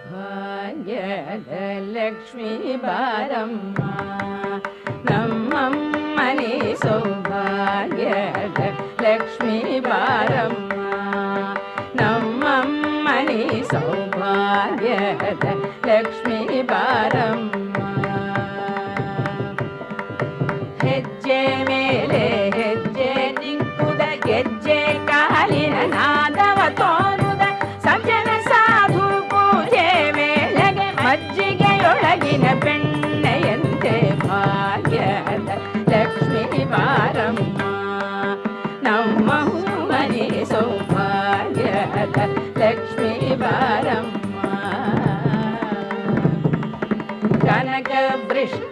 ಭಾಗ್ಯದ ಲಕ್ಷ್ಮೀ ಬಾರಮ್ಮ ನಮ್ಮಮ್ಮನಿ ಸೌಭಾಗ್ಯದ ಲಕ್ಷ್ಮೀ ಬಾರಮ್ಮ ನಮ್ಮಮ್ಮನಿ ಸೌಭಾಗ್ಯದ ಲಕ್ಷ್ಮೀ ಬಾರಮ್ಮ ಹೆಜ್ಜೆ ಮೇಲೆ ಹೆಜ್ಜೆ ನಿಂಕುದ ಗೆಜ್ಜೆ ಕಾಲಿನ ನಾದವ ತೋರುದ ಸಜ್ಜನ ಸಾಧು ಪೂಜೆ ವೇಳೆಗೆ ಮಜ್ಜಿಗೆಯೊಳಗಿನ ಬೆಣ್ಣೆಯಂತೆ ಭಾಗ್ಯದ ಲಕ್ಷ್ಮೀ ಬಾರಮ್ಮ ನಮ್ಮ ಮನೆ ಸೌಭಾಗ್ಯದ ಲಕ್ಷ್ಮೀ ಬಾರಮ್ಮ ಕನಕ ವೃಷ್ಟಿ